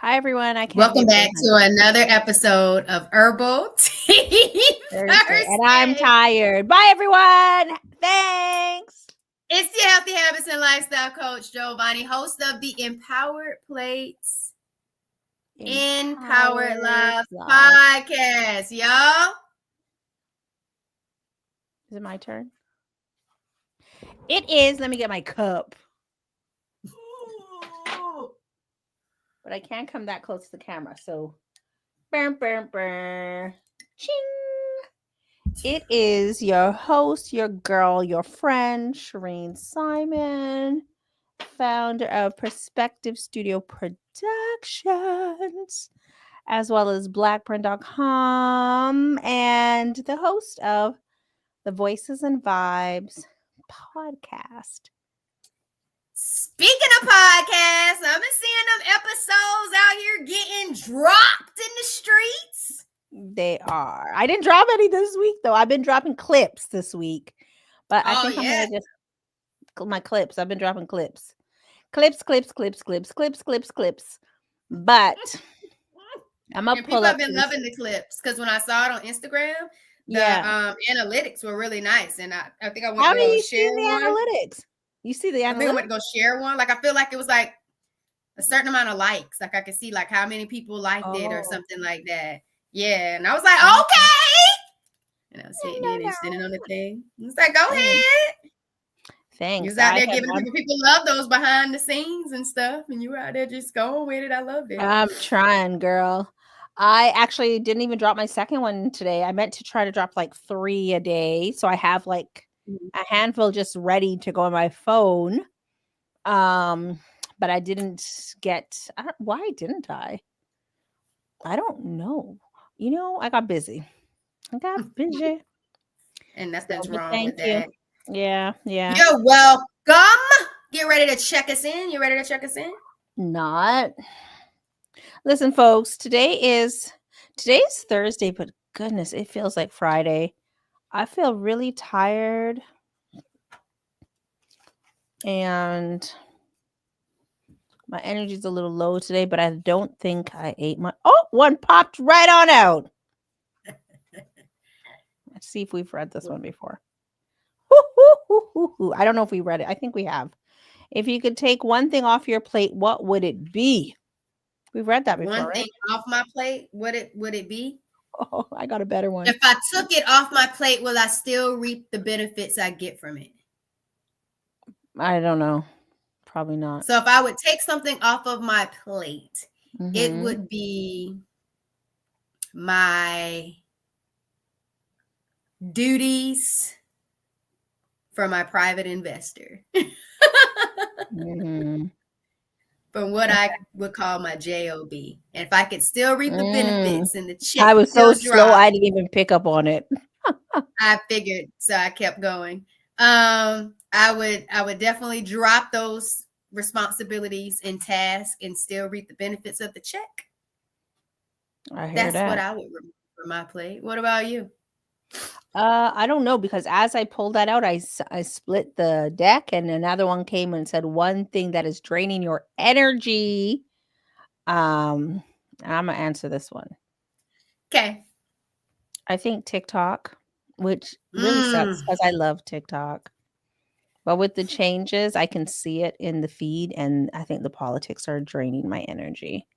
Hi, everyone. I can't Welcome believe back to another episode of Herbal Tea Thursday, and I'm Thursday. tired. Bye, everyone. Thanks. It's the Healthy Habits and Lifestyle Coach, Giovanni, host of the Empowered Plates Empowered Lives podcast, y'all. Is it my turn? It is. Let me get my cup. But I can't come that close to the camera, so burn, burn, burn. Ching. It is your host, your girl, your friend, Shireen Simon, founder of Perspective Studio Productions, as well as blackburn.com, and the host of the Voices and Vibes podcast. Speaking of podcasts, I've been seeing them episodes out here getting dropped in the streets. They are. I didn't drop any this week, though. I've been dropping clips this week. But I think I'm going to just my clips. I've been dropping clips. Clips. But I'm going to pull up. People have been loving the clips because when I saw it on Instagram, the analytics were really nice. And I think I went How to do go you share see the one. analytics? You see the analytics? I think I went to go share one. Like, I feel like it was like a certain amount of likes. Like, I could see like how many people liked it or something like that. Yeah. And I was like, okay. And I was sitting in and sitting on the thing. I was like, go ahead. Thanks. You was out there giving people love those behind the scenes and stuff. And you were out there just going with it. I loved it. I'm trying, girl. I actually didn't even drop my second one today. I meant to try to drop like 3 a day. So I have like a handful just ready to go on my phone. But I didn't get, why didn't I? I don't know. You know, I got busy. And nothing's wrong with that. Yeah. You're welcome. Get ready to check us in. You ready to check us in? Not. Listen, folks, today's Thursday, but goodness, it feels like Friday. I feel really tired. And my energy's a little low today, but I don't think I ate my... Oh, one popped right on out. Let's see if we've read this one before. I don't know if we read it. I think we have. If you could take one thing off your plate, what would it be? We've read that before, One thing off my plate, would it be? Oh, I got a better one. If I took it off my plate, will I still reap the benefits I get from it? I don't know. Probably not. So if I would take something off of my plate, it would be my duties for my private investor. From what I would call my JOB. And if I could still reap the benefits and the check, I was so slow, I didn't even pick up on it. I figured, so I kept going. I would definitely drop those responsibilities and tasks and still reap the benefits of the check. That's what I would remove from my plate. What about you? I don't know, because as I pulled that out, I split the deck and another one came and said one thing that is draining your energy. I'm gonna answer this one. Okay. I think TikTok, which really sucks because I love TikTok. But with the changes, I can see it in the feed, and I think the politics are draining my energy.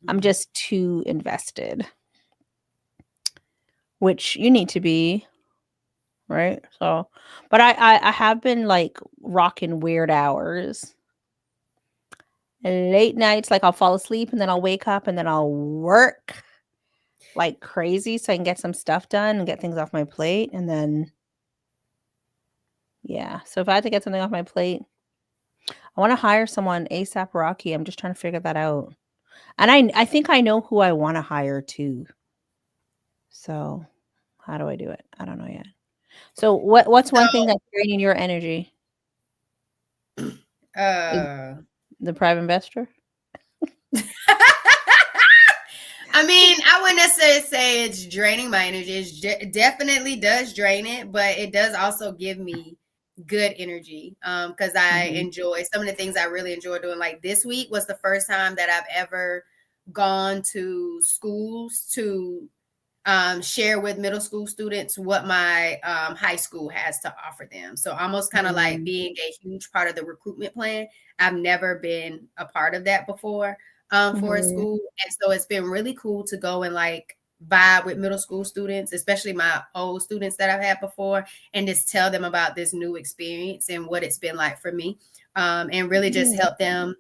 I'm just too invested, which you need to be, right? So, but I have been like rocking weird hours. Late nights, like I'll fall asleep and then I'll wake up and then I'll work like crazy so I can get some stuff done and get things off my plate. And then, yeah. So if I had to get something off my plate, I want to hire someone ASAP Rocky. I'm just trying to figure that out. And I think I know who I want to hire too. So how do I do it? I don't know yet. So what's one thing that's draining your energy? The private investor? I mean, I wouldn't necessarily say it's draining my energy. It definitely does drain it, but it does also give me good energy because I enjoy some of the things I really enjoy doing. Like this week was the first time that I've ever gone to schools to share with middle school students what my high school has to offer them. So almost kind of like being a huge part of the recruitment plan. I've never been a part of that before for a school. And so it's been really cool to go and like vibe with middle school students, especially my old students that I've had before, and just tell them about this new experience and what it's been like for me. And really just help them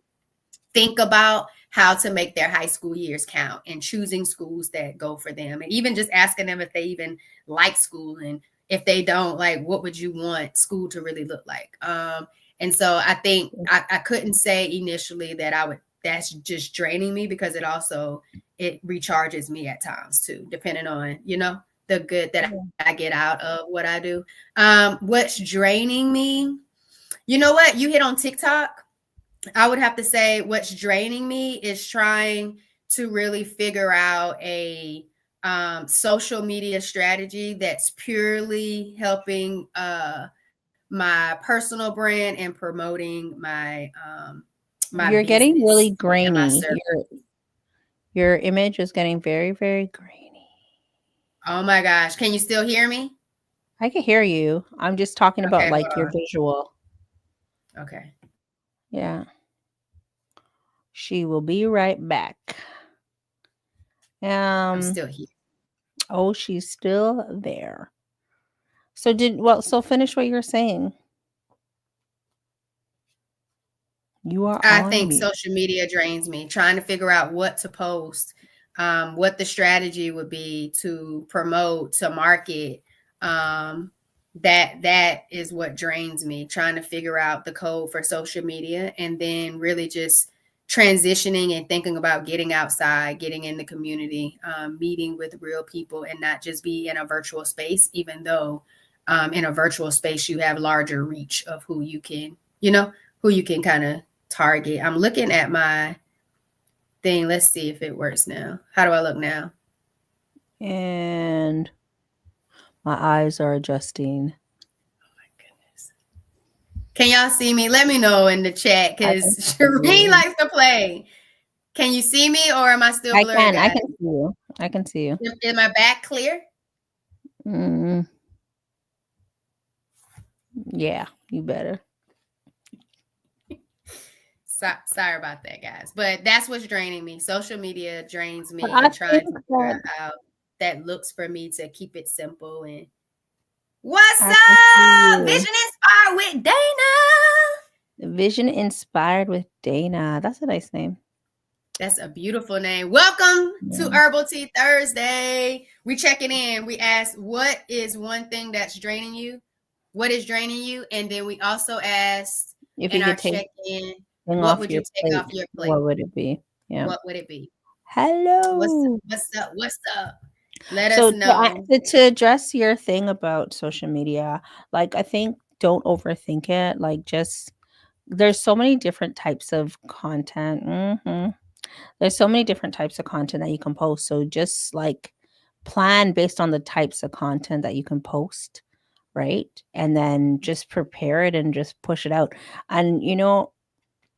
think about how to make their high school years count and choosing schools that go for them, and even just asking them if they even like school, and if they don't, like, what would you want school to really look like? And so I think I couldn't say initially that that's just draining me, because it recharges me at times too, depending on, the good that I get out of what I do. What's draining me? You know what? You hit on TikTok. I would have to say what's draining me is trying to really figure out a social media strategy that's purely helping my personal brand and promoting my You're getting really business and my grainy. service. Your image is getting very, very grainy. Oh my gosh. Can you still hear me? I can hear you. I'm just talking about Okay, like hold your on. visual. Okay. Yeah. She will be right back. I'm still here. Oh, she's still there. So finish what you're saying. You are I on think mute. social media drains me, trying to figure out what to post, what the strategy would be to promote, to market. That is what drains me, trying to figure out the code for social media, and then really just transitioning and thinking about getting outside, getting in the community, meeting with real people, and not just be in a virtual space, even though in a virtual space you have larger reach of who you can kind of target. I'm looking at my thing. Let's see if it works now. How do I look now? And my eyes are adjusting. Oh my goodness. Can y'all see me? Let me know in the chat, because Shereen likes to play. Can you see me, or am I still blurry, guys? I can see you. I can see you. Is my back clear? Yeah, you better. Sorry about that, guys. But that's what's draining me. Social media drains me, and trying to figure out that looks for me to keep it simple. And what's up? Vision Inspired with Dana. Vision Inspired with Dana. That's a nice name. That's a beautiful name. Welcome to Herbal Tea Thursday. We checking in. We asked, what is one thing that's draining you? What is draining you? And then we also asked in our check-in, what would you take off your plate? What would it be? Yeah. What would it be? Hello. What's up? What's up? Let us know. To address your thing about social media, like, I think don't overthink it. Like, just, there's so many different types of content. There's so many different types of content that you can post. So just like plan based on the types of content that you can post, right? And then just prepare it and just push it out. And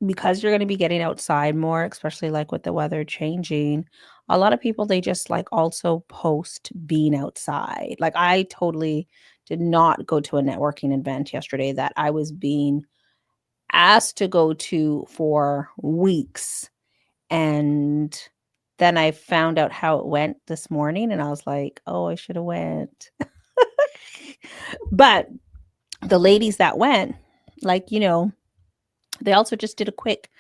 because you're going to be getting outside more, especially like with the weather changing, a lot of people, they just like also post being outside. Like, I totally did not go to a networking event yesterday that I was being asked to go to for weeks. And then I found out how it went this morning, and I was like, oh, I should have went. But the ladies that went, like, they also just did a quick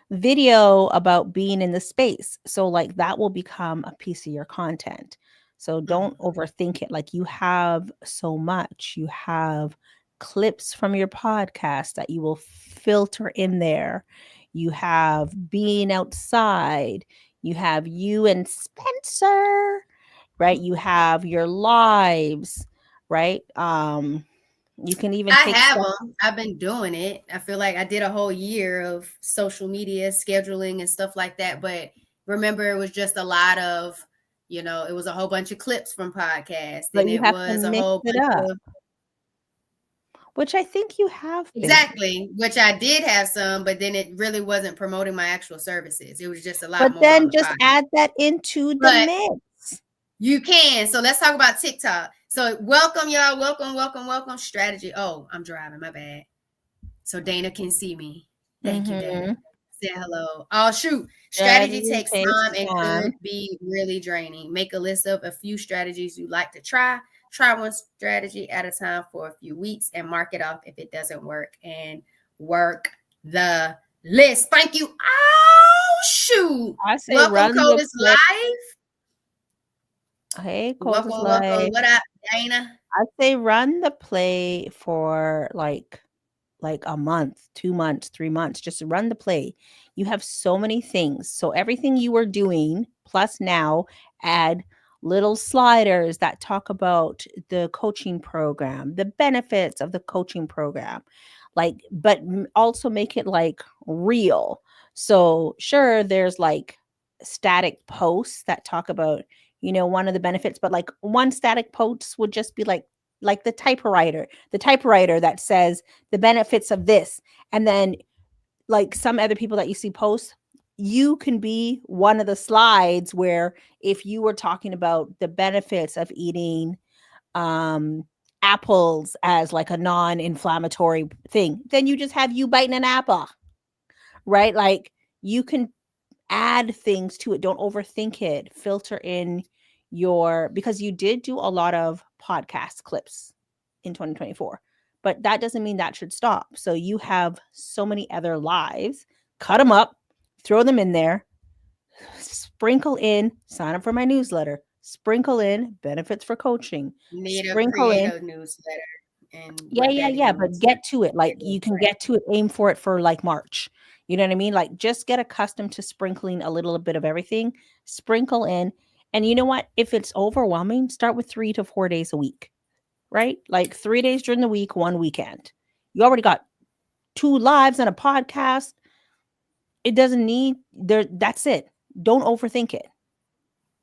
video about being in the space. So like that will become a piece of your content. So don't overthink it. Like, you have so much. You have clips from your podcast that you will filter in there. You have being outside. You have you and Spencer, right? You have your lives, right? You can even I have them. I've been doing it. I feel like I did a whole year of social media scheduling and stuff like that. But remember, it was just a lot of, it was a whole bunch of clips from podcasts. But and you it have was to a mix whole it bunch up. of. which I think you have been. Exactly, which I did have some, but then it really wasn't promoting my actual services. It was just a lot But more on then the just podcast. add that into the But mix. you can. So let's talk about TikTok. So welcome, y'all. Welcome, welcome, welcome. Strategy. Oh, I'm driving. My bad. So Dana can see me. Thank you, Dana. Mm-hmm. Say hello. Oh, shoot. Strategy Strategy takes takes time and could time. be really draining. Make a list of a few strategies you like to try. Try one strategy at a time for a few weeks and mark it off if it doesn't work, and work the list. Thank you. Oh, shoot. I say Welcome, run the Codis play. Live. Hey, Coldest Welcome, welcome. Life. What up, Dana? I say run the play for like a month, 2 months, 3 months. Just run the play. You have so many things. So everything you were doing plus now add little sliders that talk about the coaching program, the benefits of the coaching program. Like but also make it like real. So sure there's like static posts that talk about one of the benefits, but like one static post would just be like the typewriter that says the benefits of this. And then like some other people that you see post, you can be one of the slides where if you were talking about the benefits of eating um apples as like a non-inflammatory thing, then you just have you biting an apple, right? Like you can add things to it. Don't overthink it. Filter in because you did do a lot of podcast clips in 2024, but that doesn't mean that should stop. So you have so many other lives, cut them up, throw them in there, sprinkle in, sign up for my newsletter, sprinkle in benefits for coaching, Need a sprinkle in. creative newsletter and Yeah, what yeah, that yeah, but is. get to it. Like It is you can right. get to it, aim for it for like March. You know what I mean? Like just get accustomed to sprinkling a little bit of everything, sprinkle in. And you know what? If it's overwhelming, start with 3 to 4 days a week, right? Like 3 days during the week, one weekend. You already got two lives and a podcast. It doesn't need there. That's it. Don't overthink it.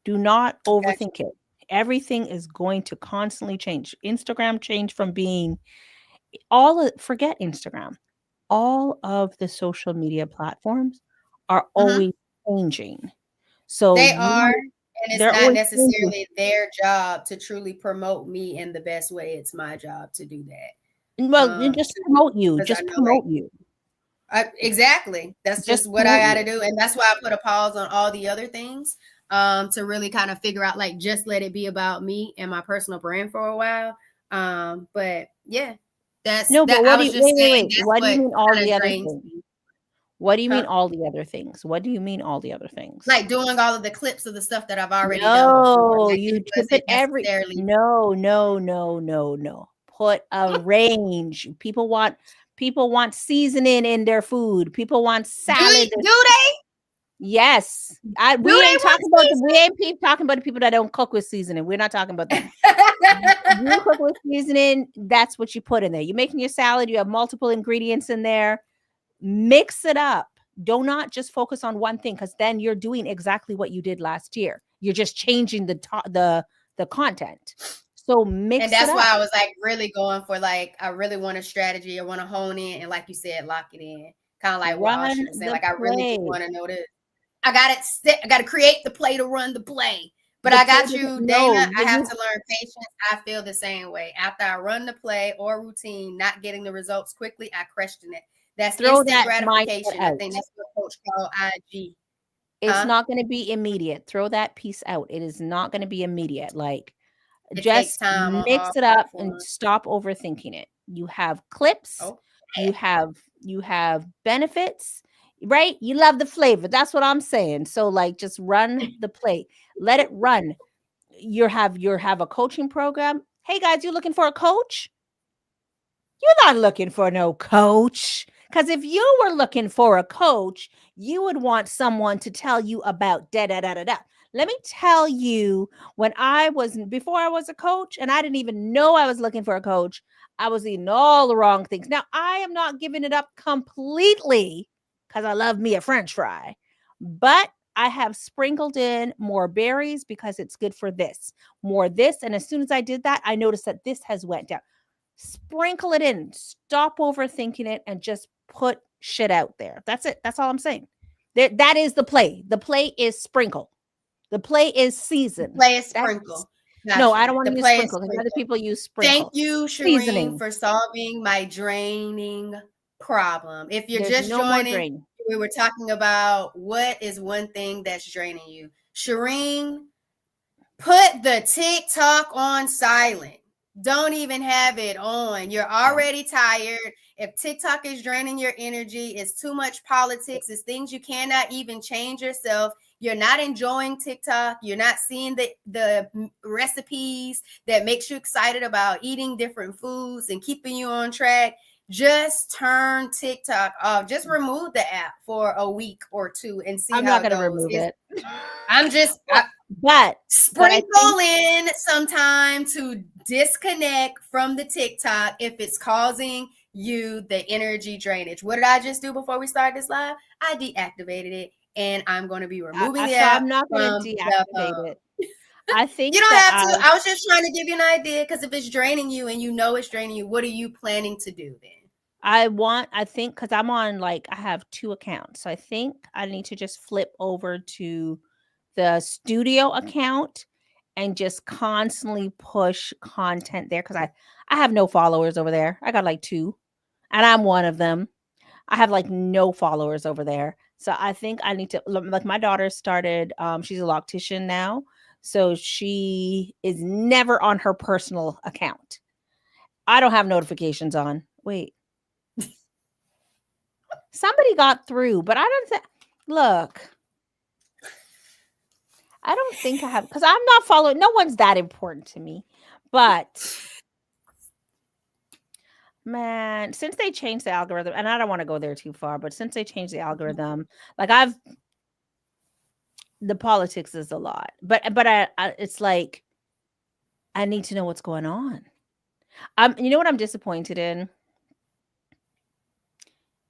Do not Gotcha. overthink it. Everything is going to constantly change. Instagram changed from being forget Instagram. All of the social media platforms are Mhm. always changing. So They are, and it's they're not always changing. necessarily their job to truly promote me in the best way. It's my job to do that. Well, then just To promote you. because I Just know, like, promote you. exactly. That's Just just what I promote got to you. do, and that's why I put a pause on all the other things. To really kind of figure out, like, just let it be about me and my personal brand for a while. But yeah, that's No, that. but I what do was you just wait, wait, saying wait. that's What do you what mean all kind the of other drains things? me. What do you mean Huh? all the other things? What do you mean all the other things? Like doing all of the clips of the stuff that I've already done before. No, Like you it put wasn't every necessarily. no, no, no, no, no. Put a range. People want seasoning in their food. People want salad. Do they? Yes. Do We they ain't want talking about talking about the people that don't cook with seasoning. We're not talking about them. You seasoning? cook with seasoning, that's what you put in there. You're making your salad, you have multiple ingredients in there. Mix it up. Do not just focus on one thing because then you're doing exactly what you did last year. You're just changing the content. So And mix it that's up. why I was like really going for, like, I really want a strategy. I want to hone in and, like you said, lock it in. Kind of like what Run Austin was saying. the Like, I really do play. want to know this. I got it set. I got to create the play to run the play. But The I play got doesn't you, Dana. no. I have to learn patience. I feel the same way. After I run the play or routine, not getting the results quickly, I question it. That's Throw instant that mindset gratification. I think out. that's what Coach called IG. It's Huh? not going to be immediate. Throw that piece out. It is not going to be immediate. Like It takes just time on all mix it up and platforms. stop overthinking it. You have clips, Oh, you have benefits, right? You love the flavor. That's what I'm saying. So like just run the play. Let it run. You have a coaching program. Hey guys, you looking for a coach? You're not looking for no coach. Because if you were looking for a coach, you would want someone to tell you about da da da da da. Let me tell you, before I was a coach, and I didn't even know I was looking for a coach, I was eating all the wrong things. Now, I am not giving it up completely because I love me a French fry, but I have sprinkled in more berries because it's good for this, more this. And as soon as I did that, I noticed that this has went down. Sprinkle it in. Stop overthinking it and just put shit out there. That's it. That's all I'm saying. That is the play. The play is sprinkle. The play is season. Play is That's sprinkle. no, I Gotcha. don't want The to use play is sprinkle because other sprinkle. people use Thank sprinkle. you, Shireen, Seasoning. for solving my draining problem. If you're There's just no more joining, drain. we were talking about what is one thing that's draining you. Shireen, put the TikTok on silent. Don't even have it on. You're already tired. If TikTok is draining your energy, it's too much politics, it's things you cannot even change yourself. You're not enjoying TikTok. You're not seeing the recipes that makes you excited about eating different foods and keeping you on track. Just turn TikTok off. Just remove the app for a week or two and see I'm how not it going to goes. remove it. I'm just but sprinkle I in some time to disconnect from the TikTok if it's causing you the energy drainage. What did I just do before we start this live? I deactivated it, and I'm going to be removing the so app I'm not going from to the deactivate phone. it. I think You don't that have to. I was just trying to give you an idea, because if it's draining you and you know it's draining you, what are you planning to do then? I think because I'm on, like, I have 2 accounts. So I think I need to just flip over to the studio account and just constantly push content there because I have no followers over there. I got like 2, and I'm one of them. I have like no followers over there. So I think I need to, like, my daughter started, she's a loctician now. So she is never on her personal account. I don't have notifications on. Wait. Somebody got through, but I don't think, look, I don't think I have, because I'm not following, no one's that important to me. But man, since they changed the algorithm, and I don't want to go there too far, but since they changed the algorithm, like, the politics is a lot. But it's like, I need to know what's going on. You know what I'm disappointed in?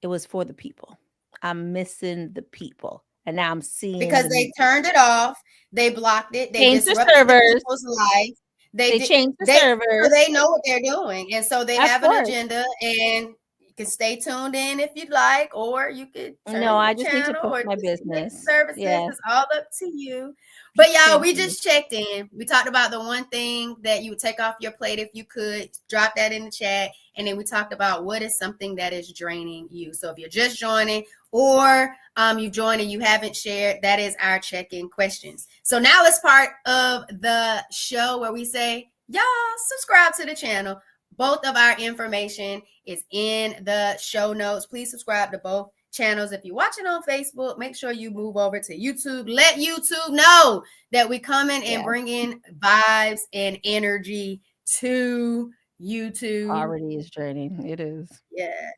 It was for the people. I'm missing the people. And now I'm seeing Because they turned it off, they blocked it, they changed the disrupted the servers. people's life. They Did changed the they servers. so they know what they're doing, and so they Of have an course. agenda, and you can stay tuned in if you'd like, or you could No, turn I your just need to channel push or my disconnect business. services. Yeah. It's all up to you. But y'all, we Seriously. just checked in. We talked about the one thing that you would take off your plate if you could. Drop that in the chat. And then we talked about what is something that is draining you. So if you're just joining, or you joined and you haven't shared, that is our check-in questions. So now it's part of the show where we say, y'all subscribe to the channel. Both of our information is in the show notes. Please subscribe to both channels. If you're watching on Facebook, make sure you move over to YouTube. Let YouTube know that we come in and bring in vibes and energy to YouTube. Already is draining. It is. Yeah.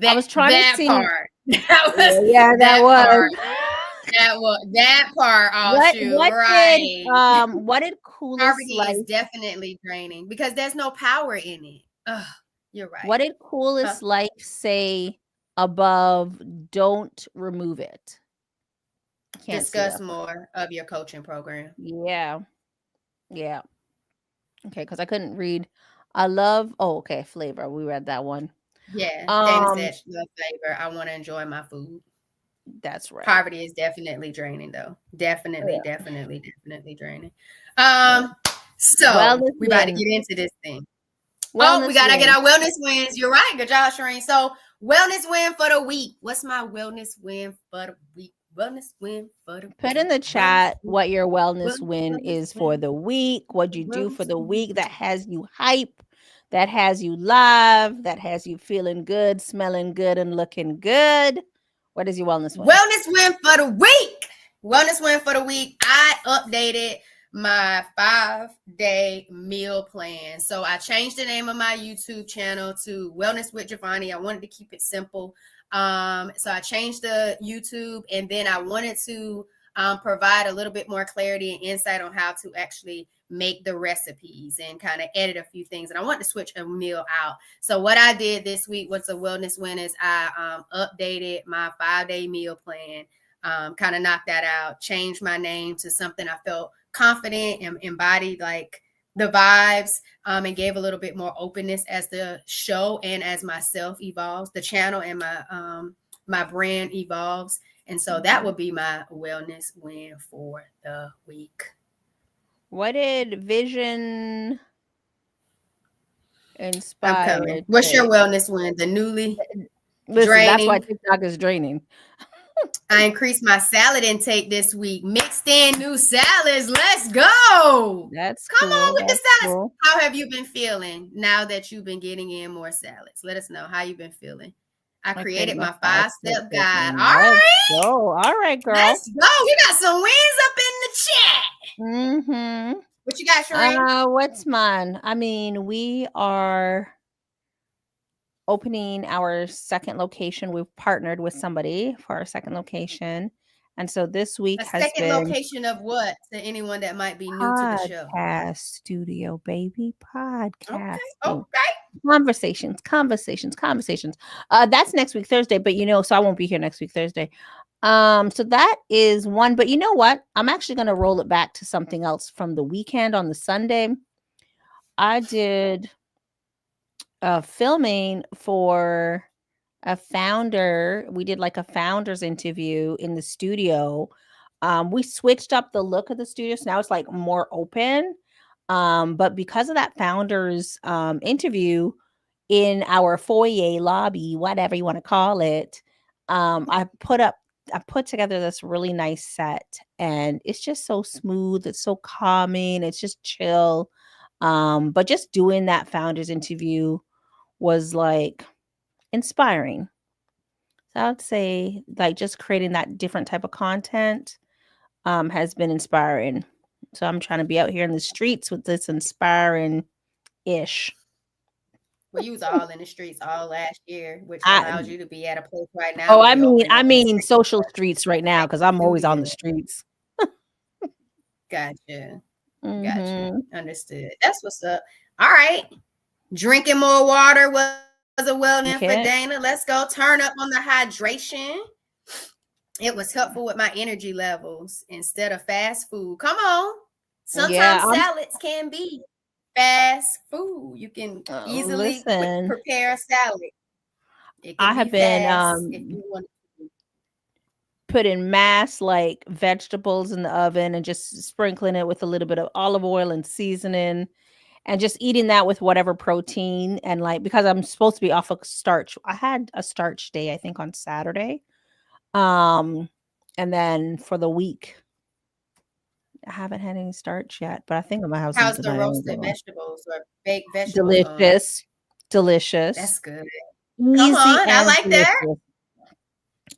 I was trying that to see. Part. That was. That part. What Right. what did Coolest Poverty Life is definitely draining because there's no power in it. Ugh, you're right. What did Coolest Life say above don't remove it? Can't discuss more of your coaching program. Yeah. Yeah. Okay, because I couldn't read. I love okay, flavor. We read that one. Yeah. Dana said she loves flavor. I want to enjoy my food. That's right. Poverty is definitely draining though. Definitely draining. So we about to get into this thing. We gotta get our wellness wins. You're right. Good job, Shireen. So wellness win for the week. What's my wellness win for the week? Wellness win for the week. Put in the chat what your wellness win is for the week. What you do for the week that has you hype, that has you live, that has you feeling good, smelling good, and looking good. What is your wellness win? Wellness win for the week. Wellness win for the week. I updated my 5-day meal plan. So I changed the name of my YouTube channel to Wellness with Giovanni. I wanted to keep it simple. So I changed the YouTube, and then I wanted to provide a little bit more clarity and insight on how to actually make the recipes and kind of edit a few things. And I want to switch a meal out. So what I did this week was a wellness win is I updated my 5-day meal plan, kind of knocked that out, changed my name to something I felt confident and embodied like the vibes, and gave a little bit more openness as the show and as myself evolves, the channel and my brand evolves. And so that would be my wellness win for the week. What did Vision I'm coming. Inspired What's your say? wellness win? The newly Listen, that's why draining. TikTok is draining. I increased my salad intake this week. Mixed in new salads. Let's go. That's Come on cool. with the That's salads. cool. How have you been feeling now that you've been getting in more salads? Let us know how you've been feeling. I I created created my my 5-step 5-step guide. All Let's right. go. All right, girl. Let's go. We got some wins up in the chat. Mm-hmm. What you got, Sheree? What's mine? I mean, we are opening our second location. We've partnered with somebody for our second location. And so this week A has second been location of what to anyone that might be new to the show? podcast studio, baby. Okay. Podcasting. Okay. Conversations. That's next week, Thursday, but so I won't be here next week, Thursday. So that is one, but you know what? I'm actually going to roll it back to something else from the weekend on the Sunday. I did filming for a founder. We did like a founder's interview in the studio. We switched up the look of the studio, so now it's like more open. But because of that founder's interview in our foyer lobby, whatever you want to call it, I put together this really nice set, and it's just so smooth. It's so calming. It's just chill. But just doing that founder's interview was like inspiring. So I would say like just creating that different type of content has been inspiring. So I'm trying to be out here in the streets with this inspiring ish. Well, you was all in the streets all last year, which I allows you to be at a place right now oh where I you're mean opening I up a mean social streets right now because I'm always on studio. the streets. Gotcha. Gotcha. Mm-hmm. Understood. That's what's up. All right. Drinking more water was a wellness for Okay. Dana. Let's go turn up on the hydration. It was helpful with my energy levels instead of fast food. Come on. Yeah, Sometimes salads can be fast food. You can easily listen. prepare a salad. It I can be have been fast if you want to. putting mass like vegetables in the oven and just sprinkling it with a little bit of olive oil and seasoning and just eating that with whatever protein and like because I'm supposed to be off of starch. I had a starch day I think on Saturday. And then for the week I haven't had any starch yet, but I think I'm gonna have some How's the tonight. roasted vegetables or baked vegetables going? Delicious. Delicious. That's good. Easy Come on. I and like that. delicious.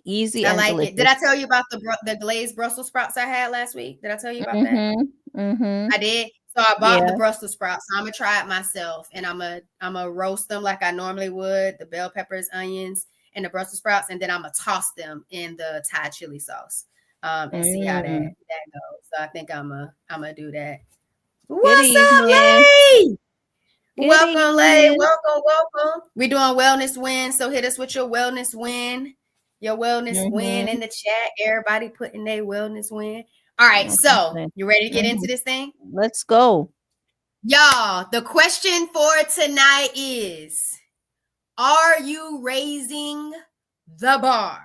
Easy I and like delicious. it. Did I tell you about the glazed Brussels sprouts I had last week? Did I tell you about that? Mm-hmm. I did. So I bought Yeah. the Brussels sprouts. So I'm gonna try it myself, and I'm gonna roast them like I normally would, the bell peppers, onions, and the Brussels sprouts, and then I'm gonna toss them in the Thai chili sauce, and see how that goes. So I think I'm gonna do that. What's up, Lay? Welcome, Lay. Welcome. We're doing wellness win. So hit us with your wellness win. Your wellness win in the chat. Everybody putting their wellness win. All right. So you ready to get into this thing? Let's go. Y'all, the question for tonight is, are you raising the bar?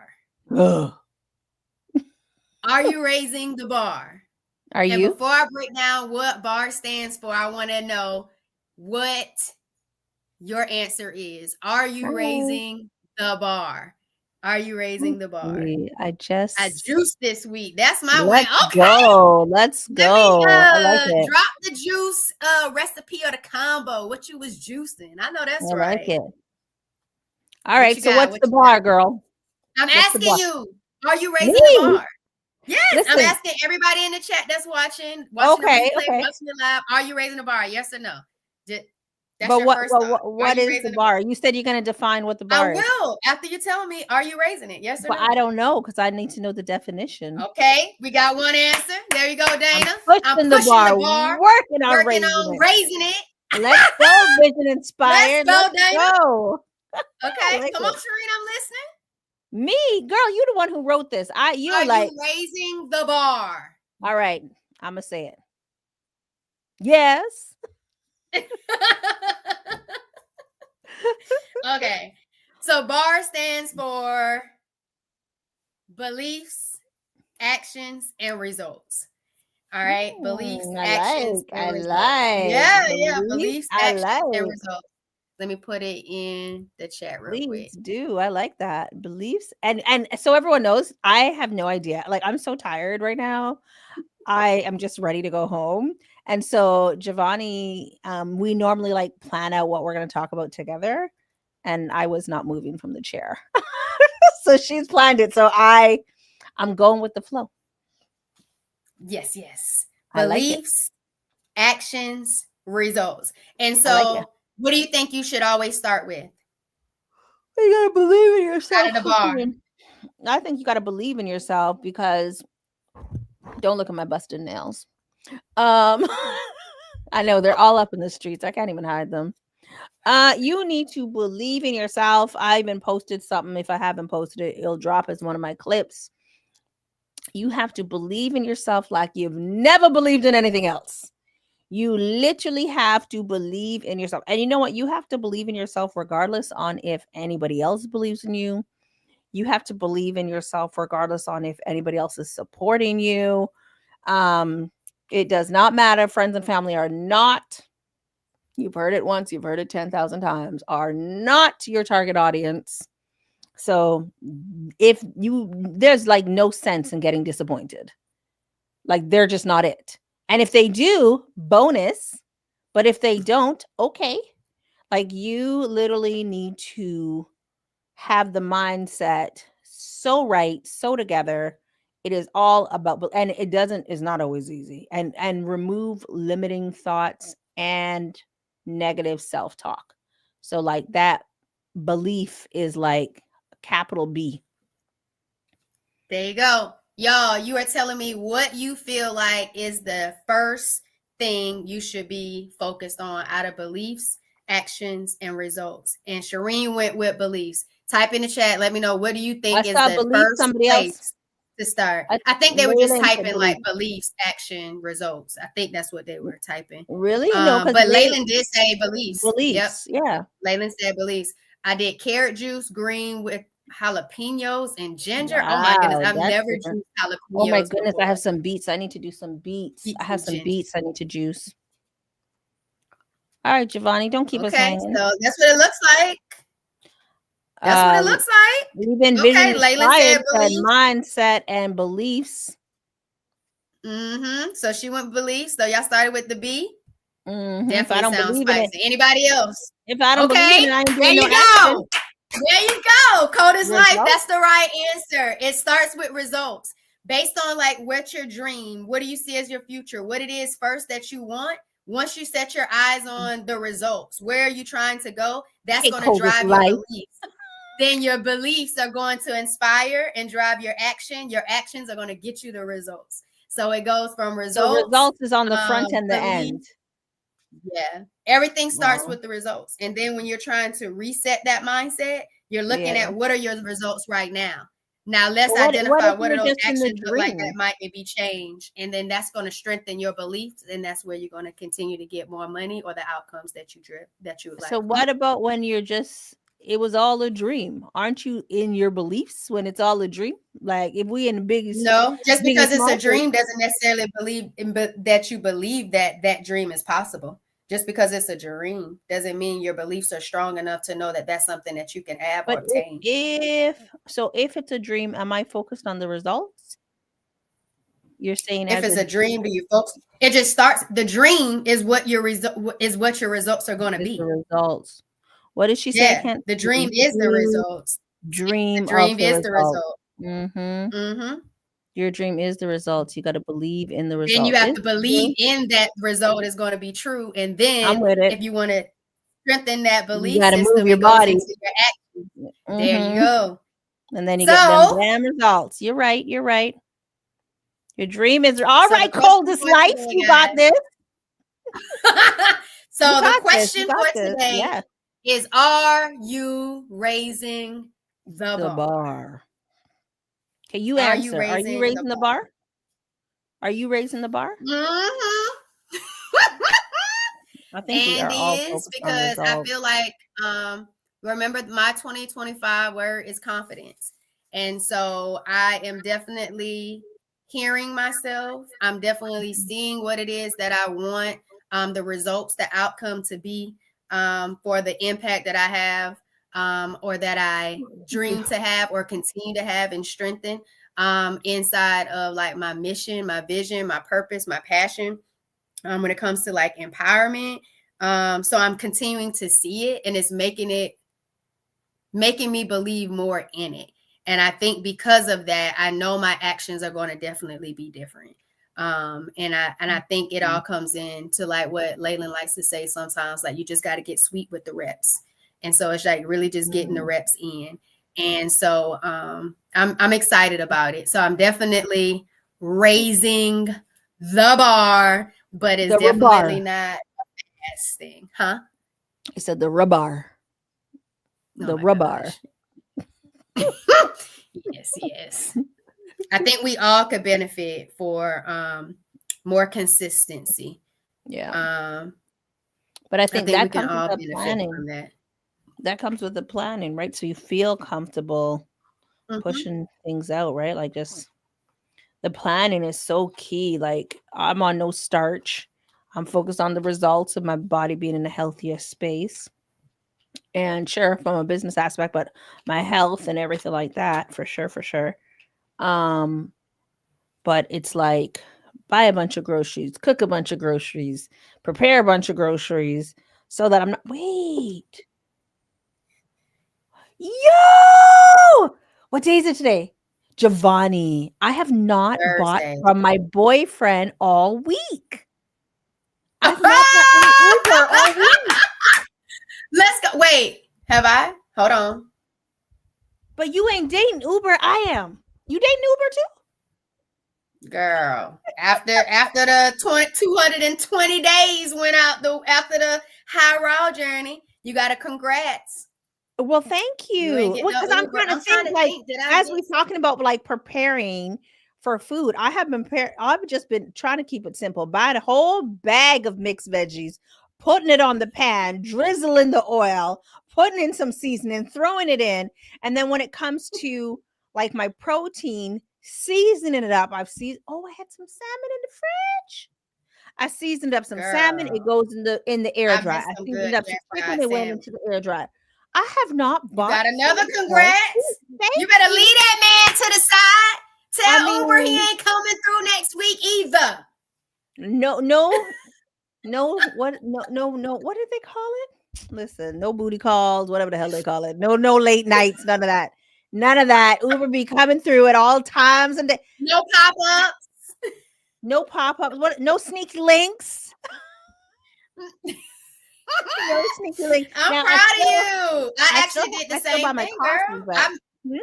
Are you raising the bar? Are you? Before I break down what bar stands for, I want to know what your answer is. Are you raising the bar? Are you raising the bar? I juiced this week. That's my Let's win. Okay. Go. Let's go. Let me, I like it. drop the juice recipe or the combo. What you was juicing. I know that's right. I like it. All right. So what's the bar, girl? I'm asking you, are you raising the bar? Yes, listen. I'm asking everybody in the chat that's watching the replay, watching it live. Are you raising the bar? Yes or no? But what is the bar? You said you're going to define what the bar is. I will. After you tell me, are you raising it? Yes or no? But I don't know because I need to know the definition. Okay, we got one answer. There you go, Dana. I'm pushing the bar. Working on raising it. Let's go, Vision Inspired. Let's go, Dana. Go. Okay, come on, Shereen, I'm listening. Me, girl, you the one who wrote this. Are you raising the bar? All right, I'm gonna say it. Yes. Okay. So BAR stands for beliefs, actions, and results. All right. Beliefs, I actions, like. and I results. like. Yeah, yeah. Beliefs. Beliefs, I actions, and like. results. Let me put it in the chat real Please quick. do. I like that. Beliefs. And so everyone knows, I have no idea. Like, I'm so tired right now. I am just ready to go home. And so Giovanni, we normally like plan out what we're going to talk about together. And I was not moving from the chair. So she's planned it. So I'm going with the flow. Yes, yes. I like it. Beliefs, actions, results. And I like it. so, what do you think you should always start with You gotta believe in out yourself. of the bar? I think you gotta believe in yourself because don't look at my busted nails. Um I know they're all up in the streets. I can't even hide them. You need to believe in yourself. I even posted something. If I haven't posted it, it'll drop as one of my clips. You have to believe in yourself like you've never believed in anything else. You literally have to believe in yourself. And you know what? You have to believe in yourself regardless on if anybody else believes in you. You have to believe in yourself regardless on if anybody else is supporting you. It does not matter. Friends and family are not, you've heard it once, you've heard it 10,000 times, are not your target audience. So there's like no sense in getting disappointed. Like, they're just not it. And if they do, bonus. But if they don't, okay. Like, you literally need to have the mindset so right, so together. It is all about, and is not always easy. And remove limiting thoughts and negative self-talk. So like that belief is like capital B. There you go. Y'all, you are telling me what you feel like is the first thing you should be focused on out of beliefs, actions, and results. And Shireen went with beliefs. Type in the chat. Let me know, what do you I think is saw the belief, first somebody else. place to start? I, I think they were just Raylan said typing like belief. beliefs, action, results. I think that's what they were typing. Really? No, because But Leyland did say beliefs. Yep. beliefs. Yeah. Leyland said beliefs. I did carrot juice, green with jalapenos and ginger. Oh my goodness, Wow, I've that's never different. juiced Oh my jalapenos goodness, I before. have some beets. I need to do some beets. I Beets have with some ginger. beets I need to juice. All right, Giovanni, don't keep us Okay, hanging. so that's what it looks like. That's what it looks like. We've been Okay, vision Leyland inspired, said said beliefs. mindset and beliefs. So she went beliefs. So y'all started with the B. If I Definitely don't sounds believe in it, spicy. Anybody else? if I don't believe in Okay, it, I ain't there doing no you action. go. There you go. Code is life. Results? That's the right answer. It starts with results based on like what's your dream, what do you see as your future, what it is first that you want. Once you set your eyes on the results, where are you trying to go? That's going to Code is drive your life. beliefs. Then your beliefs are going to inspire and drive your action. Your actions are going to get you the results. So it goes from So results. results is on the front and the end. Yeah. Everything starts Wow. with the results. And then when you're trying to reset that mindset, you're looking at what are your results right now. Now let's identify if what are you're those just in the actions look like dream? that might be changed. And then that's going to strengthen your beliefs. And that's where you're going to continue to get more money or the outcomes that you would like. So what about when you're just, it was all a dream? Aren't you in your beliefs when it's all a dream? Like, if we in the biggest, No, just because it's a market, dream doesn't necessarily that you believe that that dream is possible. Just because it's a dream doesn't mean your beliefs are strong enough to know that that's something that you can have or but obtain. if it's a dream, am I focused on the results? You're saying If as it's in a dream, do you folks? It just starts. The dream is what your results are going to is the be. results. What did she say? I Yeah, can't. the dream is the results. Dream The of dream the is the result. result. Your dream is the results. You got to believe in the Then you results. have to believe in that result is going to be true. And I'm then with it. if you want to strengthen that You belief got to move system, your it goes body. into your action. There you go. And then you get them damn results. You're right. You're right. Your dream is all right. Coldest life. You got this. So the question for this. today Yeah. is: are you raising the bar? bar? Okay, you Are you answer. Are you raising the bar? Are you raising the bar? I think we And are all is focused on because I results. feel like remember my 2025 word is confidence. And so I am definitely hearing myself. I'm definitely Mhm. seeing what it is that I want the results, the outcome to be for the impact that I have or that I dream to have or continue to have and strengthen inside of like my mission, my vision, my purpose, my passion when it comes to like empowerment. So I'm continuing to see it and it's making me believe more in it. And I think because of that, I know my actions are going to definitely be different. And I think it all comes in to like what Leyland likes to say sometimes, like you just got to get sweet with the reps. And so it's like really just getting the reps in. And so I'm excited about it. So I'm definitely raising the bar, but it's The definitely rhubarb. not a fast thing, huh? He said the rhubarb. Oh The my rhubarb. gosh. Yes, yes. I think we all could benefit for more consistency. Yeah. Um, But I I think think we that can comes with all the benefit planning. from that. That comes with the planning, right? So you feel comfortable Mhm. pushing things out, right? Like just the planning is so key. Like I'm on no starch. I'm focused on the results of my body being in a healthier space. And sure, from a business aspect, but my health and everything like that, for sure, for sure. Um, but it's like buy a bunch of groceries, cook a bunch of groceries, prepare a bunch of groceries so that I'm not wait. Yo! What day is it today? Giovanni, I have not bought Thursday. from my boyfriend all week. I've not got any Uber all week. Let's go. Wait, have I? Hold on. But you ain't dating Uber. I am. You dating Uber too? Girl, after the 220 days went out the after the high raw journey, you got to congrats. Well, thank You ain't you. getting Well, no because I'm Uber. trying to I'm trying think to like think. Did I as we miss? talking about like preparing for food, I have been I've just been trying to keep it simple. Buy a whole bag of mixed veggies, putting it on the pan, drizzling the oil, putting in some seasoning, throwing it in, and then when it comes to like my protein, seasoning it up. Oh, I had some salmon in the fridge. I seasoned up some salmon. It Girl, goes in the air I dry. missed I some good seasoned up some air chicken. fried It went salmon. into the air dry. I have not You bought got another food all week. congrats. You Thank better you. leave that man to the side. I Tell Uber he mean, ain't coming through next week either. no, no, no. What? No, no, no. What did they call it? Listen, no booty calls, whatever the hell they call it. No, no late nights. None of that. None of that. Uber be coming through at all times and No pop ups. no pop ups. What? No sneaky links. No sneaky link. I'm Now proud of you. I actually did the I still same buy my thing, girl. coffee, but hmm?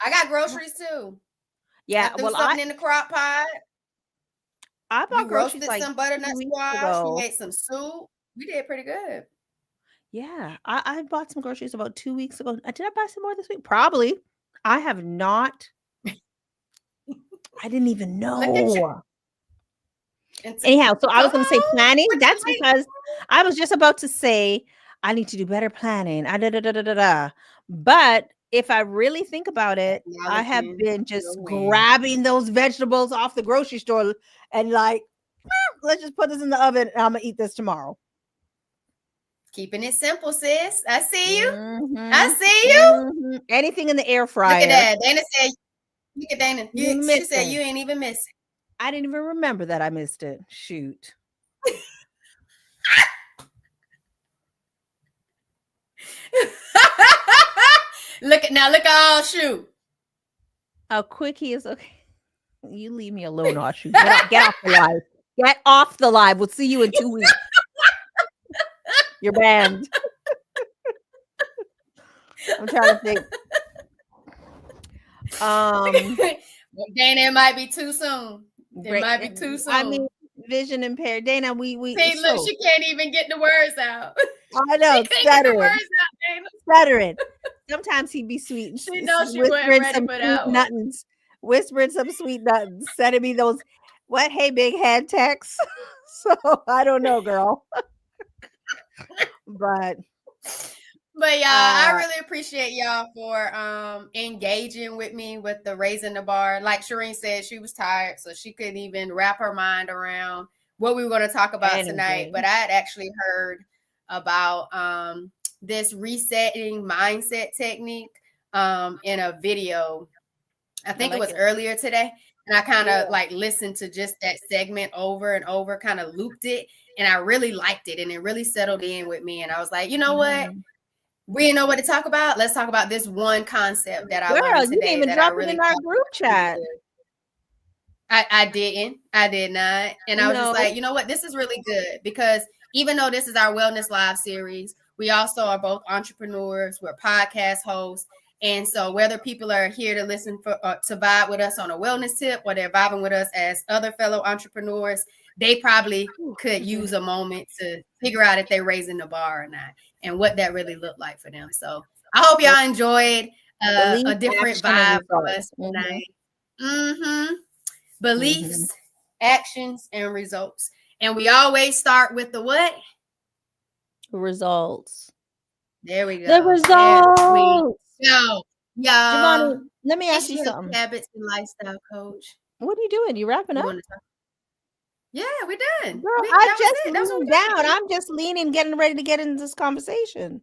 I got groceries too. I Yeah. threw Well, something in the crock pot. I bought You groceries roasted like some 2 butternut weeks squash. You ago. made some soup. We did pretty good. Yeah, I bought some groceries about 2 weeks ago. Did I buy some more this week? Probably. I have not. I didn't even Look at you. know. And Anyhow, so I come was going to say on. planning. What you That's like? because I was just about to say I need to do better planning. Da, da, da, da, da, da. But if I really think about it, I have Acknowledging been your just win. grabbing those vegetables off the grocery store and like, let's just put this in the oven and I'm going to eat this tomorrow. Keeping it simple, sis. I see you. I Mhm, see you. mhm. Anything in the air Look at fryer. that. Dana said, look at Dana. You She said missing. you ain't even missing. I didn't even remember that I missed it. Shoot. Look at all shoot. A quickie is okay. You leave me alone, Oshu. Get off the live. Get off the live. We'll see you in 2 weeks. You're banned. I'm trying to think. Dana, it might be too soon. It Great. might be too I mean, soon. vision impaired. Dana, we See, look, so she can't even get the words out. I She know, couldn't get the stuttering, words out, Dana. stuttering. Sometimes he'd be sweet, She knows she wasn't whispering ready some for sweet that one. nothings, whispering some sweet nothings, sending me those what hey big head texts. So I don't know, girl. But But y'all, I uh really appreciate y'all for engaging with me with the raising the bar. Like Shireen said, she was tired, so she couldn't even wrap her mind around what we were going to talk about tonight. But anything. I had actually heard about this resetting mindset technique in a video. I I think it like was it. earlier today. And I kind of Yeah. like listened to just that segment over and over, kind of looped it. And I really liked it and it really settled in with me. And I was like, you know what? Mhm. We know what to talk about. Let's talk about this one concept that I Girl, learned you didn't today even that I drop it really in our thought was group pretty chat. good. I didn't. I did not. And I was just No. like, you know what? This is really good because even though this is our Wellness Live series, we also are both entrepreneurs. We're podcast hosts. And so whether people are here to listen for to vibe with us on a wellness tip or they're vibing with us as other fellow entrepreneurs, they probably could Excuse me. use a moment to figure out if they're raising the bar or not and what that really looked like for them. So I hope y'all enjoyed Belief, a different action, and vibe from us results. Hmm. tonight. Mm-hmm. Hmm. Beliefs, actions, and results. And we always start with the what? Results. There we The go. There we results. go. Giovanni, Y'all, let me ask it's you your healthy something. habits and lifestyle coach. What are you doing? You wrapping You up? want to talk? Yeah, we're done. Girl, I That was just it. That was what leaned we down. got to do. I'm just leaning, getting ready to get into this conversation.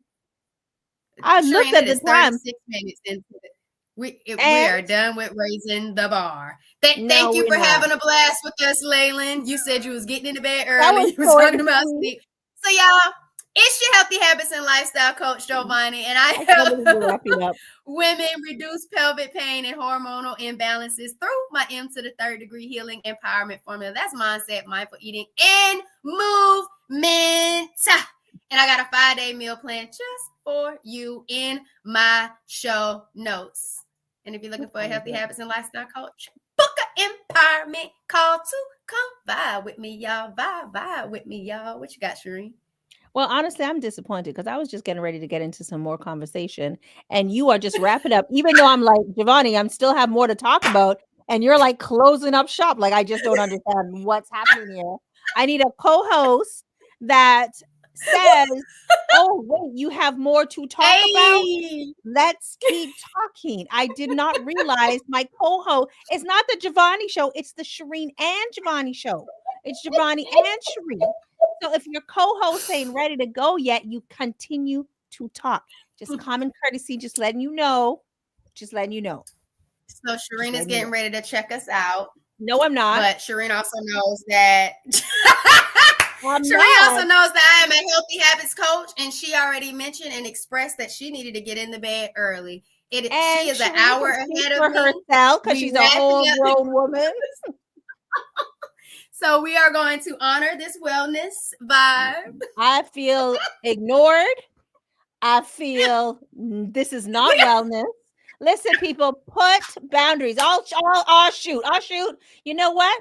I looked Shireen, at it the is time 36 minutes into it. We and are done with raising the bar. no, Thank you we're for not. having a blast with us, Leyland. You said you was getting into bed That early. was You was short talking and about sweet. sleep. So y'all, it's your healthy habits and lifestyle coach Giovanni, and I I can't believe help you're wrapping up. women reduce pelvic pain and hormonal imbalances through my M to the third degree healing empowerment formula. That's mindset, mindful eating, and movement. And I got a 5-day meal plan just for you in my show notes. And if you're looking for a healthy habits and lifestyle coach, book an empowerment call to come vibe with me, y'all. Vibe with me, y'all. What you got, Shireen? Well, honestly, I'm disappointed because I was just getting ready to get into some more conversation, and you are just wrapping up. Even though I'm like Giovanni, I'm still have more to talk about, and you're like closing up shop. Like I just don't understand what's happening here. I need a co-host that says, "Oh, wait, you have more to talk about. Hey, Let's keep talking." I did not realize my co-host. It's not the Giovanni show. It's the Shireen and Giovanni show. It's Giovanni and Shireen. So if your co-host ain't ready to go yet, you continue to talk. Just common courtesy, just letting you know. Just letting you know. so Just Shireen is letting you getting know. ready to check us out, No, I'm not. but Shireen also knows that I'm Shireen also not. knows that I am a healthy habits coach, and she already mentioned and expressed that she needed to get in the bed early. She And is an Shireen hour can speak ahead of for me. herself because We she's a wrapping whole up, grown woman. so we are going to honor this wellness vibe. I feel ignored. I feel this is not wellness. Listen, people, put boundaries. I'll shoot. I'll shoot. You know what?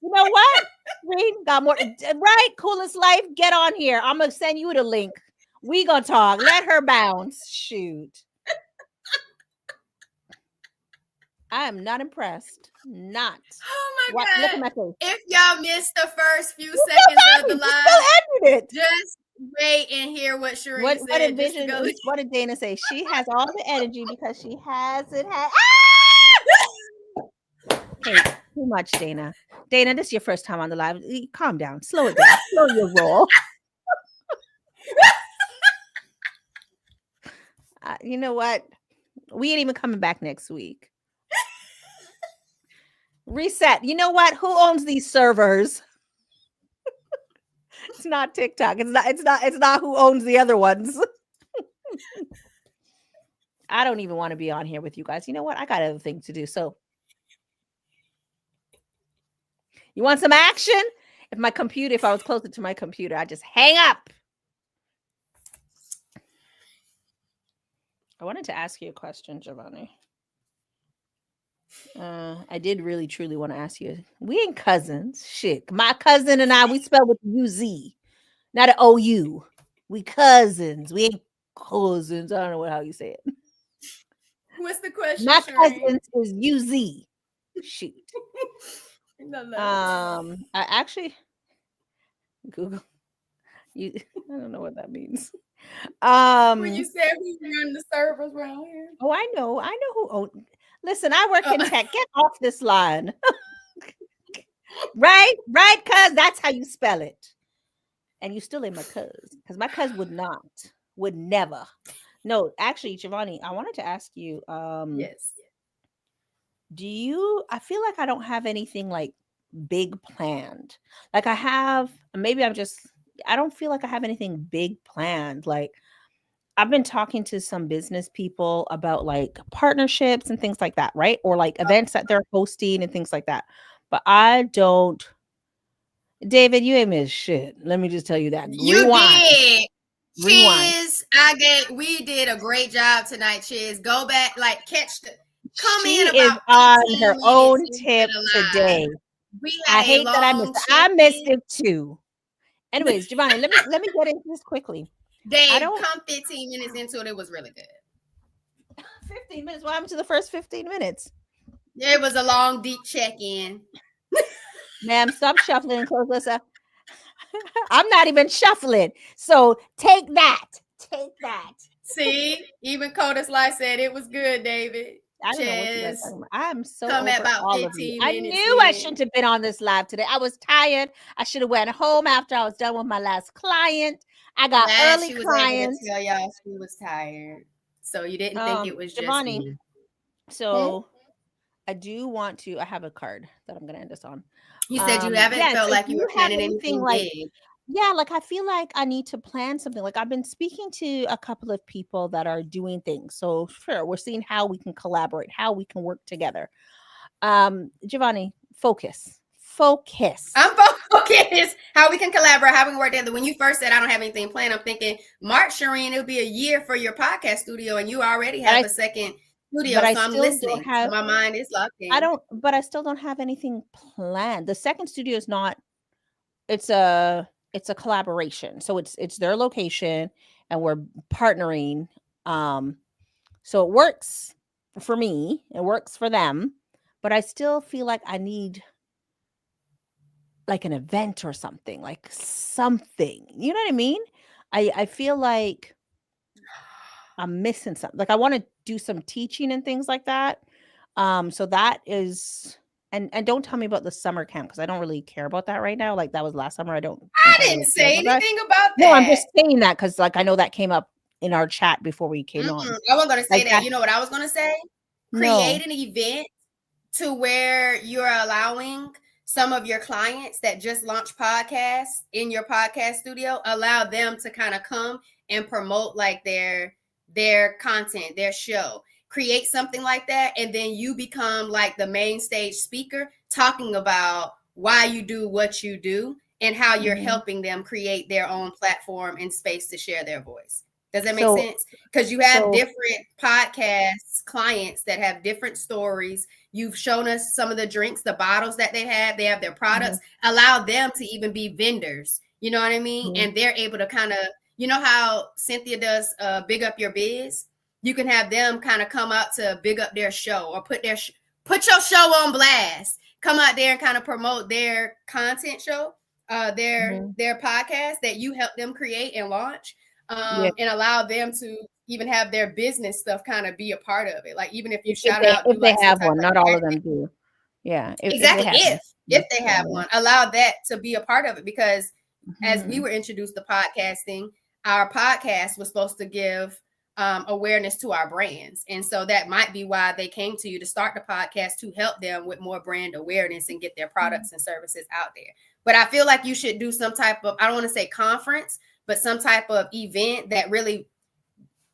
You know what? Reed got more. Right, coolest life. Get on here. I'm gonna send you the link. We gonna talk. Let her bounce. Shoot. I am not impressed. Not. Oh What? my Look at god! my face. If y'all missed the first few You still seconds of had the me. You still live, ended it. just wait and hear what Shireen What said. did Just to Vision? go. What did Dana say? She has all the energy because she hasn't had. Hey, too much, Dana. Dana, this is your first time on the live. Calm down. Slow it down. Slow your roll. You know what? We ain't even coming back next week. Reset. You know what? Who owns these servers? It's not TikTok. It's not who owns the other ones. I don't even want to be on here with you guys. You know what? I got other things to do. So, you want some action? If I was closer to my computer, I'd just hang up. I wanted to ask you a question, Giovanni. I did really truly want to ask you. We ain't cousins. Shit. My cousin and I, we spell with UZ, not an OU. We cousins. We ain't cousins. I don't know how you say it. What's the question, My Shireen? cousins is UZ. Shoot. No, no. I actually Google. You, I don't know what that means. When you Um. said we run the servers around here. Oh, I know. I know who own. Listen, I work in Oh. tech. Get off this line. Right? Right? Cuz that's how you spell it. And you still ain't my cuz. Because my cuz would not. Would never. No, actually, Giovanni, I wanted to ask you, Yes. do you I feel like I don't have anything like big planned. Like I have maybe I'm just I don't feel like I have anything big planned. Like I've been talking to some business people about like partnerships and things like that, right? Or like events that they're hosting and things like that. But I don't David, you ain't missed shit. Let me just tell you that. You Rewind. did. Rewind. Chiz, we did a great job tonight, Chiz. Go back, like catch the come in She is about on 15 her minutes own into tip the live. today. We I had a hate that long I missed check-in. it too. Anyways, Giovanni, let me get into this quickly. I Dave, don't come 15 minutes into it. It was really good. 15 minutes. What happened to the first 15 minutes? It was a long, deep check-in. Ma'am, stop shuffling and close this up. I'm not even shuffling. So take that. Take that. See, even Coda Slice said it was good, David. I don't know what you guys are Chiz, talking about. I'm so come at over about all of you. 15 I minutes knew I in. shouldn't have been on this live today. I was tired. I should have went home after I was done with my last client. I got Glad early she was able to clients. tell y'all she was tired. So you didn't think it was just Giovanni, me. so I do want to I have a card that I'm gonna end this on. You said you haven't Yeah, felt so do like you you were have planning anything anything like big. yeah, like I feel like I need to plan something. Like I've been speaking to a couple of people that are doing things. So sure, we're seeing how we can collaborate, how we can work together. Giovanni, focus. Focus. I'm focused. How we can collaborate, how we can work together. When you first said I don't have anything planned, I'm thinking, March, Shireen, it'll be a year for your podcast studio, and you already But have I a second but studio. I So I'm still don't listening. So have my mind is locked I in. don't but I still don't have anything planned. The second studio is not it's a collaboration. So it's their location and we're partnering. Um so it works for me, it works for them, but I still feel like I need like an event or something, like something. You know what I mean? I feel like I'm missing something. Like I want to do some teaching and things like that. So that is and don't tell me about the summer camp because I don't really care about that right now. Like that was last summer. I don't I think I didn't really care say about that. anything about No, I'm that. just saying that because like I know that came up in our chat before we came on. I wasn't going to say Like that. that. You know what I was going to say? No. Create an event to where you're allowing some of your clients that just launched podcasts in your podcast studio, allow them to kind of come and promote like their content, their show. Create something like that, and then you become like the main stage speaker talking about why you do what you do and how you're Mhm. helping them create their own platform and space to share their voice. Does that make So sense? Because you have so different podcasts clients that have different stories. You've shown us some of the drinks, the bottles that they have their products. mhm, Allow them to even be vendors. You know what I mean? mhm. And they're able to kind of, you know how Cynthia does big up your biz? You can have them kind of come out to big up their show or put your show on blast. Come out there and kind of promote their content show, Mhm. their podcast that you help them create and launch, Yeah. and allow them to even have their business stuff kind of be a part of it. Like even if you If shout they out, do if they like some have type one, of not all of them do. Yeah, if they exactly have one. if they Yeah, have one, allow that to be a part of it because as we mhm. were introduced to podcasting, our podcast was supposed to give awareness to our brands. And so that might be why they came to you to start the podcast to help them with more brand awareness and get their products and services out there. But I feel like you should do some type of, I don't want to say conference, but some type of event that really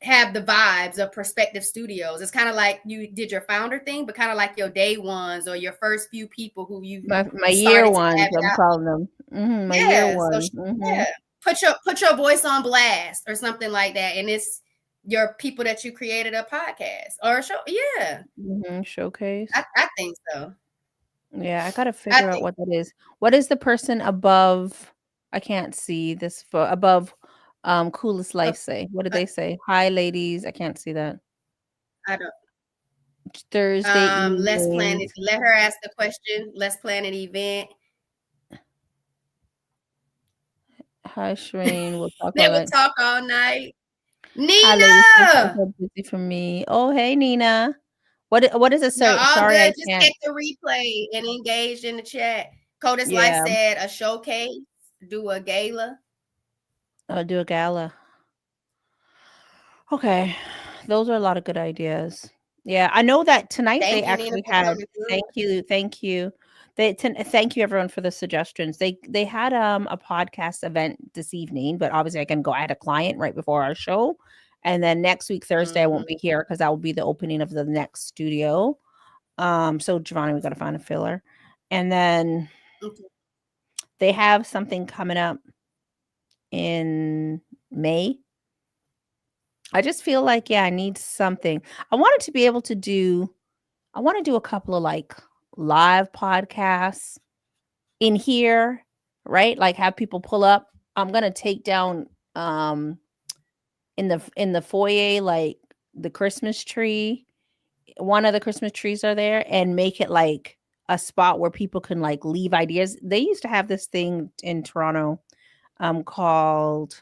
have the vibes of prospective studios. It's kind of like you did your founder thing, but kind of like your day ones or your first few people who you My year started to ones, have it I'm out. calling them. My year Yeah. So ones. yeah, put your voice on blast or something like that, and it's your people that you created a podcast or a show. Yeah, Showcase. I think so. Yeah, I gotta I figure out think what that is. What is the person above? I can't see this for above. Coolest uh, life say. What did uh, they say? Hi, ladies. I can't see that. I don't. Thursday Let's plan it. evenings. Let her ask the question. Let's plan an event. Hi, Shreen. We'll talk They all would night. talk all night. Hi, ladies. Thanks for Nina! so busy for me. Oh, hey, Nina. What is it? No, So all sorry, I good. Just can't. check the replay and engage in the chat. Codus Life Yeah, said a showcase, do a gala. I'll do a gala. Okay, those are a lot of good ideas. Yeah, I know that tonight they Thank you, Nina, actually for had. coming through. Thank you, thank you. Thank you everyone for the suggestions. They had a podcast event this evening, but obviously I can go. I had a client right before our show, and then next week Thursday I Mhm. won't be here because that will be the opening of the next studio. So Giovanni, we got to find a filler, and then Okay. they have something coming up in May. I just feel like, yeah, I need something. I wanted to be able to do I want to do a couple of like live podcasts in here, right? Like have people pull up. I'm going to take down in the foyer like the Christmas tree. One of the Christmas trees are there and make it like a spot where people can like leave ideas. They used to have this thing in Toronto called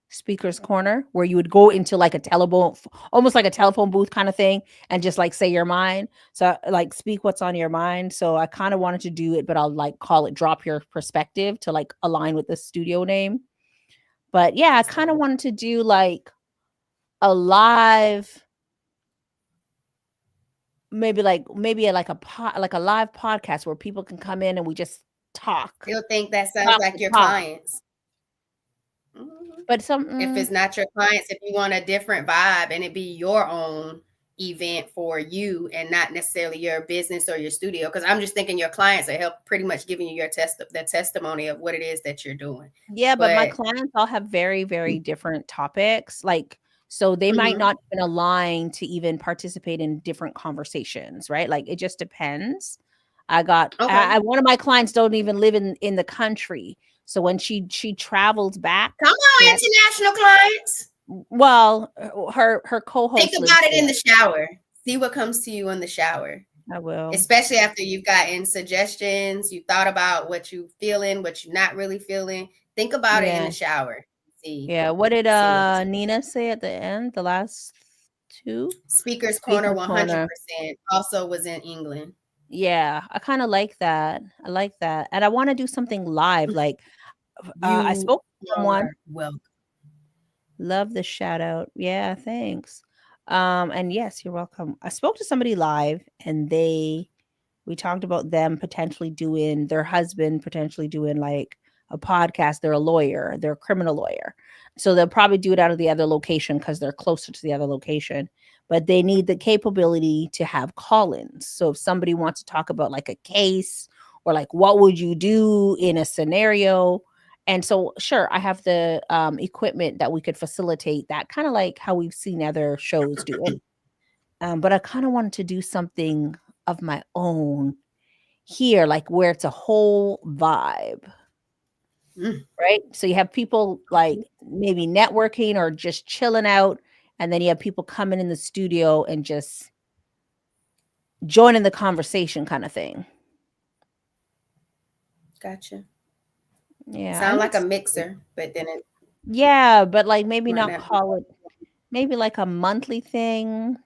Speaker's Corner, where you would go into like a telephone, almost like a telephone booth kind of thing, and just like say your mind. So like speak what's on your mind. So I kind of wanted to do it, but I'll like call it Drop Your Perspective to like align with the studio name. But yeah, I kind of wanted to do a live, like a live podcast where people can come in and we just talk, They'll think that sounds talk like to your talk. clients. Mhm. But some If it's not your clients, if you want a different vibe and it be your own event for you and not necessarily your business or your studio, because I'm just thinking your clients are help pretty much giving you your the testimony of what it is that you're doing. Yeah, but my But clients all have very, very different topics. Like, so they might mhm. not even align to even participate in different conversations, right? Like, it just depends. Okay, One of my clients don't even live in the country. So when she travels back, come she on, has, international clients. well, her Think co-host lives about it here. in the shower. See what comes to you in the shower, I will. especially after you've gotten suggestions. You thought about what you feeling, what you're not really feeling. Think about it in Yeah. the shower. See, Yeah. What did see what. Nina say at the end? The last two? Speaker's Corner Speaker Corner. 100% also was in England. Yeah, I kinda like that. I like that, and I wanna do something live, like, I You spoke to someone. are welcome. Love the shout out. Yeah, thanks. And yes, you're welcome. I spoke to somebody live, and we talked about them potentially doing their husband potentially doing like a podcast. They're a lawyer, they're a criminal lawyer. So they'll probably do it out of the other location because they're closer to the other location. But they need the capability to have call ins. So if somebody wants to talk about like a case or like what would you do in a scenario. And so, sure, I have the equipment that we could facilitate that, kind of like how we've seen other shows do it. But I kind of wanted to do something of my own here, like where it's a whole vibe, Mm, right? So you have people like maybe networking or just chilling out, and then you have people coming in the studio and just joining the conversation kind of thing. gotcha. Yeah, I Sound need like a something. mixer, but then it Yeah, but like maybe might not not be. call it maybe like a monthly thing.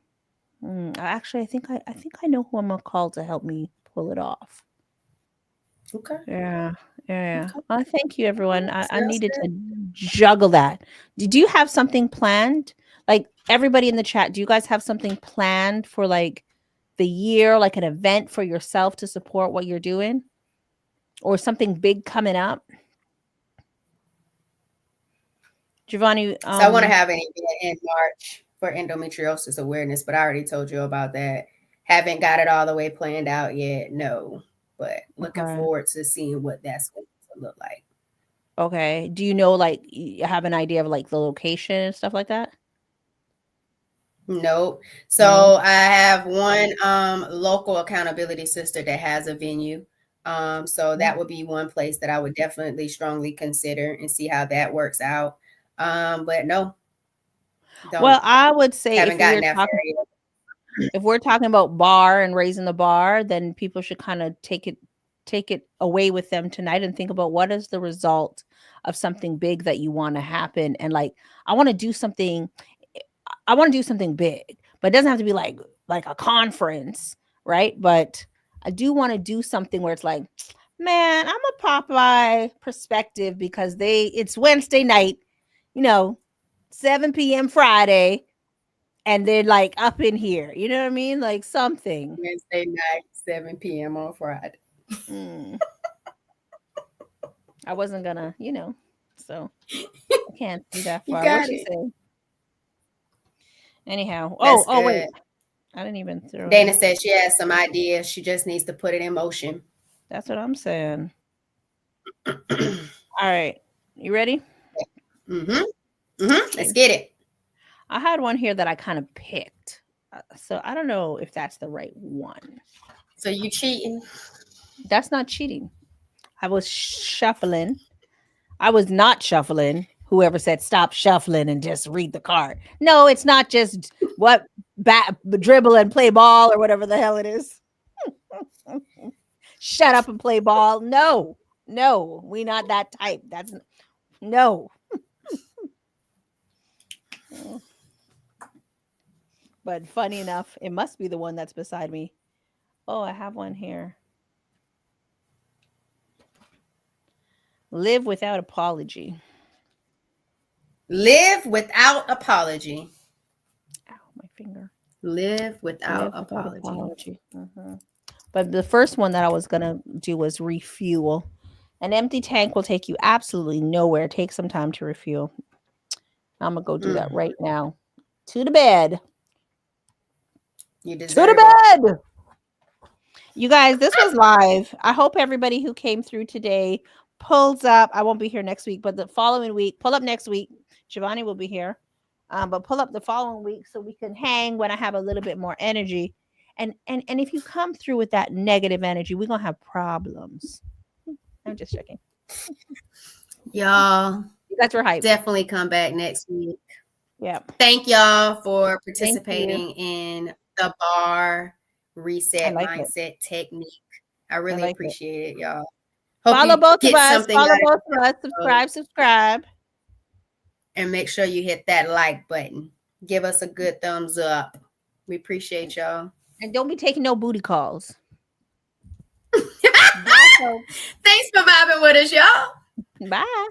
Actually, I think I know who I'm gonna call to help me pull it off. Okay. Yeah, yeah. Okay. Thank you, everyone. I Sounds needed good. to juggle that. Did you have something planned? Like everybody in the chat, do you guys have something planned for like the year, like an event for yourself to support what you're doing, or something big coming up? Giovanni, So I want to have an event in March for endometriosis awareness, but I already told you about that. Haven't got it all the way planned out yet. No, but looking okay, forward to seeing what that's going to look like. okay. Do you know like you have an idea of like the location and stuff like that? Nope. No. So I have one local accountability sister that has a venue. So that would be one place that I would definitely strongly consider and see how that works out. But no, Well, don't I would say haven't gotten that far yet. if we're talking about bar and raising the bar, then people should kind of take it away with them tonight and think about what is the result of something big that you want to happen. And like, I want to do something, I want to do something big, but it doesn't have to be like a conference, right? But I do want to do something where it's like, man, I'm a Popeye perspective because it's Wednesday night, you know, 7 p.m. Friday, and they're like up in here. You know what I mean? Like something. Wednesday night, 7 p.m. on Friday. Mm. I wasn't gonna, so I can't see that You far. What got she it. say? Anyhow. That's Oh wait. good. I didn't even throw it Dana in. said she has some ideas. She just needs to put it in motion. That's what I'm saying. All right. You ready? Mm-hmm. Mm-hmm. Let's get it. I had one here that I kind of picked. So I don't know if that's the right one. So you cheating? That's not cheating. I was shuffling. I was not shuffling. Whoever said stop shuffling and just read the card. No, it's not just what dribble and play ball or whatever the hell it is. Shut up and play ball. No, we not that type. That's no. But funny enough, it must be the one that's beside me. Oh, I have one here. Live without apology. Live without apology. Ow, my finger. Live without Live without apology. apology. Mhm. But the first one that I was going to do was refuel. An empty tank will take you absolutely nowhere. Take some time to refuel. I'm going to go do that right now. To the bed. You To deserve the bed. You guys, this was live. I hope everybody who came through today pulls up. I won't be here next week, but the following week, pull up next week. Giovanni will be here. But pull up the following week so we can hang when I have a little bit more energy. And if you come through with that negative energy, we're gonna have problems. I'm just checking. Y'all. You guys were hyped. Definitely come back next week. Yeah. Thank y'all for Thank participating you. in the bar reset like mindset technique. I really like it. appreciate it, y'all. Hope Follow you both of get us. something Follow out of both this of us. episode. Subscribe. And make sure you hit that like button. Give us a good thumbs up. We appreciate y'all. And don't be taking no booty calls. Thanks for vibing with us, y'all. Bye.